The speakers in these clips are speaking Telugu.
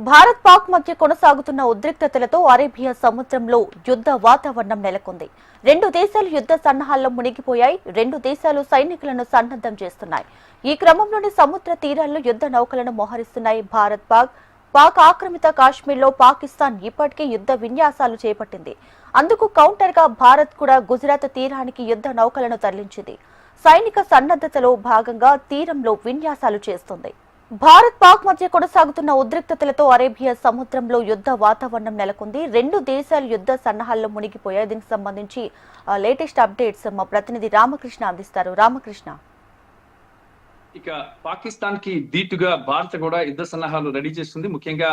భారత్ పాక్ మధ్య కొనసాగుతున్న ఉద్రిక్తతలతో అరేబియా సముద్రంలో యుద్ధ వాతావరణం నెలకొంది. రెండు దేశాలు యుద్ధ సన్నాహాల్లో మునిగిపోయాయి. రెండు దేశాలు సైనికులను సన్నద్ధం చేస్తున్నాయి. ఈ క్రమంలోనే సముద్ర తీరాల్లో యుద్ధ నౌకలను మోహరిస్తున్నాయి. పాక్ ఆక్రమిత కాశ్మీర్లో పాకిస్తాన్ ఇప్పటికే యుద్ధ విన్యాసాలు చేపట్టింది. అందుకు కౌంటర్ గా భారత్ కూడా గుజరాత్ తీరానికి యుద్ధ నౌకలను తరలించింది. సైనిక సన్నద్ధతలో భాగంగా తీరంలో విన్యాసాలు చేస్తుంది. భారత్ పాక్ మధ్య కొనసాగుతున్న ఉద్రిక్తతలతో అరేబియా సముద్రంలో యుద్ధ వాతావరణం నెలకొంది. రెండు దేశాలు యుద్ధ సన్నాహాల్లో మునిగిపోయాయి. దీనికి సంబంధించి లేటెస్ట్ అప్డేట్స్ మా ప్రతినిధి రామకృష్ణ అందిస్తారు. రామకృష్ణ, ఇక పాకిస్తాన్ కి ధీటుగా భారత్ కూడా యుద్ధ సన్నాహాలు రెడీ చేస్తుంది. ముఖ్యంగా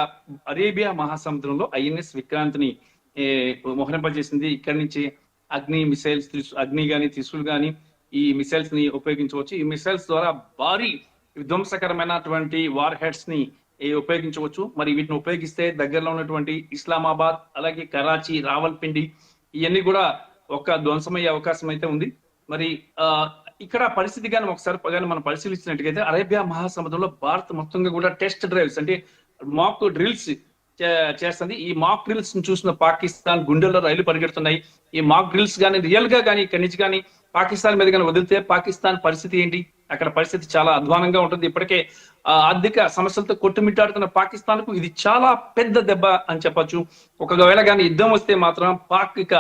అరేబియా మహాసముద్రంలో ఐఎన్ఎస్ విక్రాంత్ ని మోహరింపజేసింది. ఇక్కడి నుంచి అగ్ని మిసైల్స్, అగ్ని గాని, త్రిశూల్ గాని ఈ మిసైల్స్ ని ఉపయోగించవచ్చు. ఈ మిసైల్స్ ద్వారా భారీ విధ్వంసకరమైనటువంటి వార్ హెడ్స్ ని ఉపయోగించవచ్చు. మరి వీటిని ఉపయోగిస్తే దగ్గరలో ఉన్నటువంటి ఇస్లామాబాద్, అలాగే కరాచీ, రావల్పిండి ఇవన్నీ కూడా ఒక ధ్వంసమయ్యే అవకాశం అయితే ఉంది. మరి ఇక్కడ పరిస్థితి కానీ ఒకసారి మనం పరిశీలించినట్టుగైతే అరేబియా మహాసముద్రంలో భారత్ మొత్తంగా కూడా టెస్ట్ డ్రైవ్స్ అంటే మాక్ డ్రిల్స్ చేస్తుంది. ఈ మాక్ డ్రిల్స్ ని చూసిన పాకిస్తాన్ గుండెల్లో రైలు పరిగెడుతున్నాయి. ఈ మాక్ డ్రిల్స్ కానీ రియల్ గా కానీ ఇక్కడి నుంచి కానీ పాకిస్తాన్ మీద కానీ వదిలితే పాకిస్తాన్ పరిస్థితి ఏంటి? అక్కడ పరిస్థితి చాలా అధ్వానంగా ఉంటుంది. ఇప్పటికే ఆర్థిక సమస్యలతో కొట్టుమిట్టాడుతున్న పాకిస్తాన్ కు ఇది చాలా పెద్ద దెబ్బ అని చెప్పొచ్చు. ఒకవేళ కానీ యుద్ధం వస్తే మాత్రం పాక్ ఇక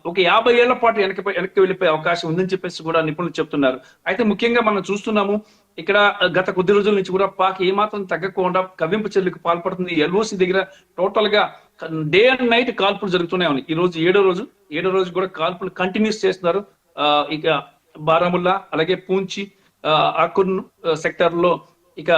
ఒక 50 ఏళ్ల పాటు వెనక్కి వెళ్ళిపోయే అవకాశం ఉందని చెప్పేసి కూడా నిపుణులు చెప్తున్నారు. అయితే ముఖ్యంగా మనం చూస్తున్నాము ఇక్కడ గత కొద్ది రోజుల నుంచి కూడా పాక్ ఏమాత్రం తగ్గకుండా కవ్వింపు చర్యలకు పాల్పడుతుంది. ఎల్ఓసి దగ్గర టోటల్ గా డే అండ్ నైట్ కాల్పులు జరుగుతూనే ఉన్నాయి. ఈ రోజు ఏడో రోజు కూడా కాల్పులు కంటిన్యూస్ చేస్తున్నారు. ఇక బారాముల్లా, అలాగే పూంచి, ఆకుర్న్ సెక్టర్ లో ఇక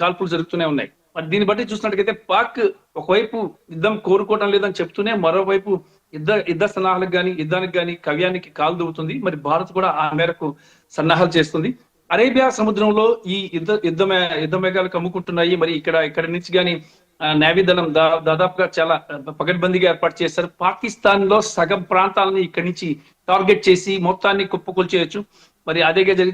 కాల్పులు జరుగుతూనే ఉన్నాయి. మరి దీన్ని బట్టి చూసినట్టుగైతే పాక్ ఒకవైపు యుద్ధం కోరుకోవడం లేదని చెప్తూనే మరోవైపు యుద్ధ సన్నాహాలకు కానీ యుద్ధానికి కానీ కవ్యానికి కాలు దూవుతుంది. మరి భారత్ కూడా ఆ మేరకు సన్నాహాలు చేస్తుంది. అరేబియా సముద్రంలో ఈ యుద్ధ మేఘాలు కమ్ముకుంటున్నాయి. మరి ఇక్కడి నుంచి కానీ నేవీ దళం దాదాపుగా చాలా పకడ్బందీగా ఏర్పాటు చేశారు. పాకిస్తాన్ లో సగం ప్రాంతాలని ఇక్కడి నుంచి టార్గెట్ చేసి మొత్తాన్ని కుప్పకూల్చేయచ్చు. మరి అదే